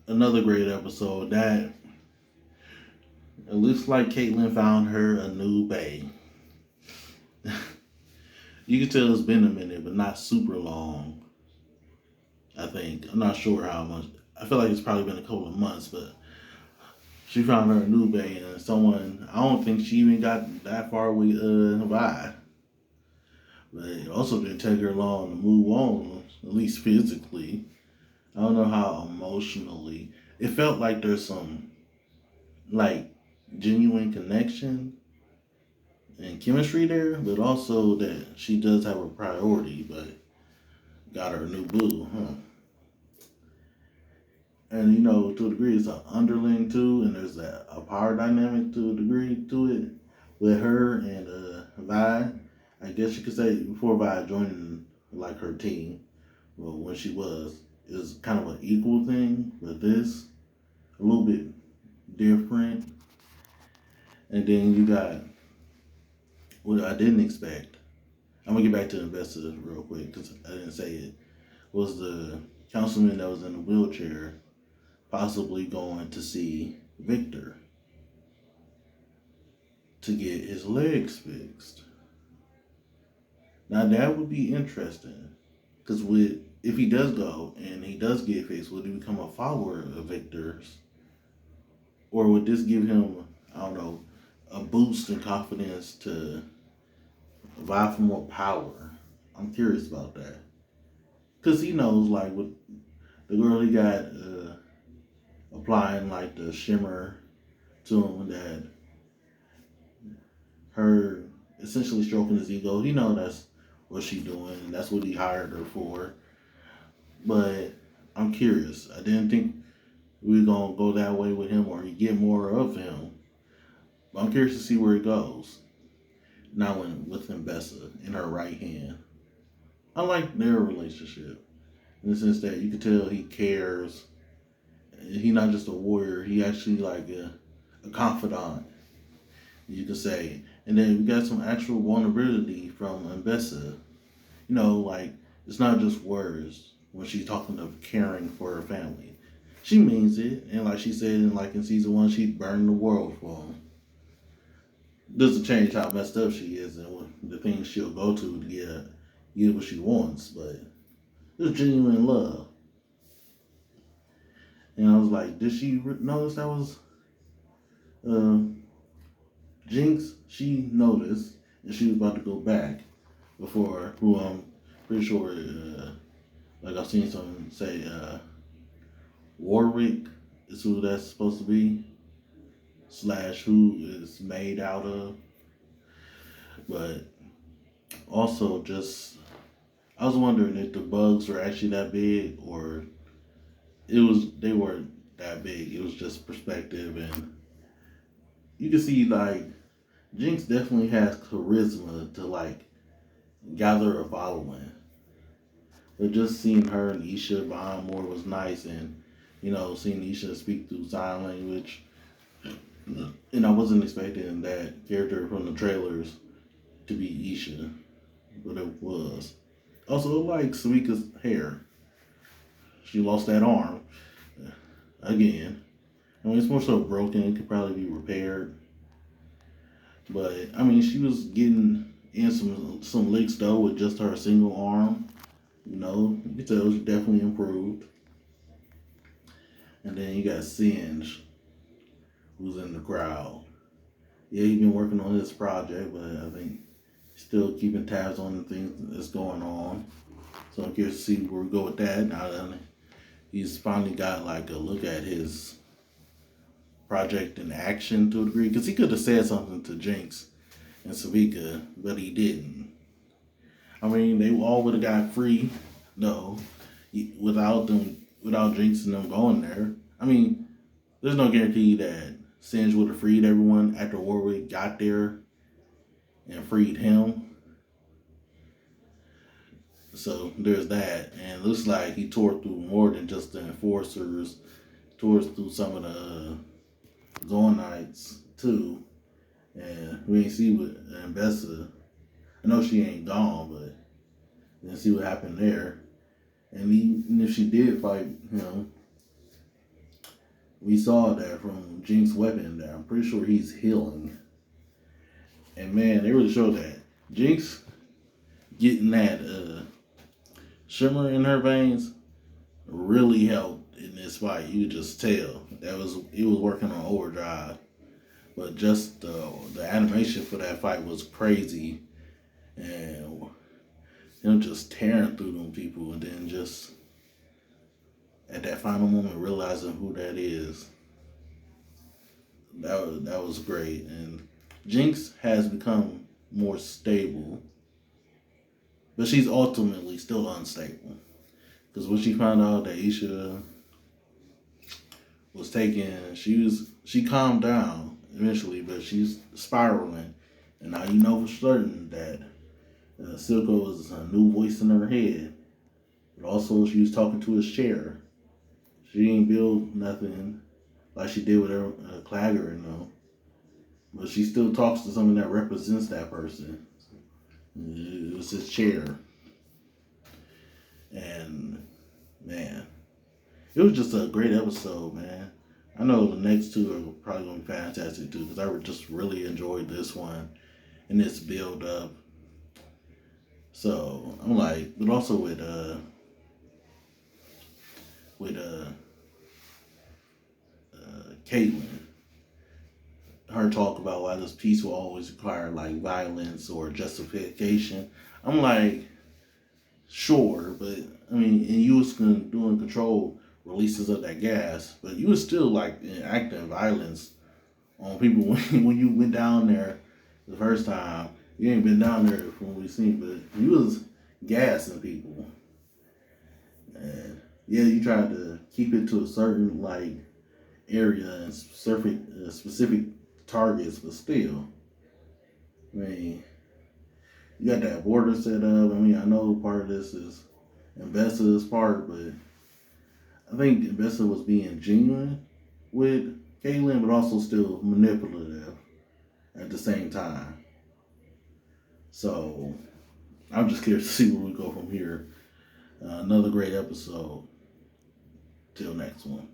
another great episode. That it looks like Caitlyn found her a new bae. You can tell it's been a minute, but not super long. I think I'm not sure how much. I feel like it's probably been a couple of months, but she found her a new bae and someone. I don't think she even got that far with Vi, but it also didn't take her long to move on, at least physically. I don't know how emotionally. It felt like there's some like genuine connection and chemistry there, but also that she does have a priority, but got her a new boo, huh? And to a degree, it's an underling too, and there's a power dynamic to a degree to it with her and Vi. I guess you could say before Vi joining like her team, well, when she was, is kind of an equal thing, but this a little bit different. And then you got what I didn't expect. I'm gonna get back to the investors real quick because I didn't say it. Was the councilman that was in the wheelchair possibly going to see Victor to get his legs fixed? Now that would be interesting because with if he does go and he does get fixed, would he become a follower of Victor's, or would this give him I don't know a boost in confidence to vie for more power? I'm curious about that because he knows like with the girl he got applying like the shimmer to him that her essentially stroking his ego. He know that's what she doing and that's what he hired her for. But I'm curious. I didn't think we were gonna go that way with him or you get more of him. But I'm curious to see where it goes. Now with Mbessa in her right hand. I like their relationship in the sense that you can tell he cares. He's not just a warrior. He actually like a confidant, you could say. And then we got some actual vulnerability from Mbessa. Like it's not just words when she's talking of caring for her family. She means it, and like she said in season one, she'd burn the world for him. Doesn't change how messed up she is and what the things she'll go to get what she wants, but it's genuine love. And I was like, did she notice that was uh, Jinx? She noticed, and she was about to go back before who I'm pretty sure, like I've seen someone say, Warwick is who that's supposed to be, slash who is made out of. But also, just I was wondering if the bugs were actually that big or they weren't that big. It was just perspective, and you can see like Jinx definitely has charisma to like gather a following. But just seeing her and Isha bond more was nice, and seeing Isha speak through sign language, and I wasn't expecting that character from the trailers to be Isha, but it was. Also, like Samika's hair, she lost that arm again. I mean, it's more so broken; it could probably be repaired. But I mean, she was getting in some licks though with just her single arm. You can tell she definitely improved. And then you got Singe, who's in the crowd. Yeah, he's been working on this project, but I think he's still keeping tabs on the things that's going on. So I'm curious to see where we go with that. Now that he's finally got like a look at his project in action to a degree, because he could have said something to Jinx and Savika, but he didn't. I mean, they all would have got free, though, without Jinx and them going there. I mean, there's no guarantee that Singe would have freed everyone after Warwick got there and freed him. So there's that, and it looks like he tore through more than just the enforcers, tore through some of the Zornites too. And we ain't see what Ambessa. I know she ain't gone, but then see what happened there. And even if she did fight him, we saw that from Jinx's weapon that I'm pretty sure he's healing. And man, they really showed that. Jinx getting that shimmer in her veins really helped in this fight. You could just tell it was working on overdrive. But just the animation for that fight was crazy, and him just tearing through them people, and then just at that final moment realizing who that is. That was great, and Jinx has become more stable, but she's ultimately still unstable. Because when she found out that Isha was taken, she calmed down eventually, but she's spiraling, and now you know for certain that Silco is a new voice in her head. But also, she was talking to his chair. She ain't build nothing like she did with her Clagger, but she still talks to something that represents that person. It was his chair, and man, it was just a great episode, man. I know the next two are probably gonna be fantastic too, because I just really enjoyed this one and this build up. So I'm like, but also with Caitlyn, her talk about why this peace will always require like violence or justification. I'm like, sure, but I mean, and you was doing control releases of that gas, but you was still like enacting violence on people when you went down there the first time. You ain't been down there from what we seen, but you was gassing people, and yeah, you tried to keep it to a certain like area and specific targets, but still, I mean, you got that border set up. I mean, I know part of this is Investor's part, but I think Investor was being genuine with Caitlyn, but also still manipulative at the same time. So I'm just curious to see where we go from here. Another great episode. Till next one.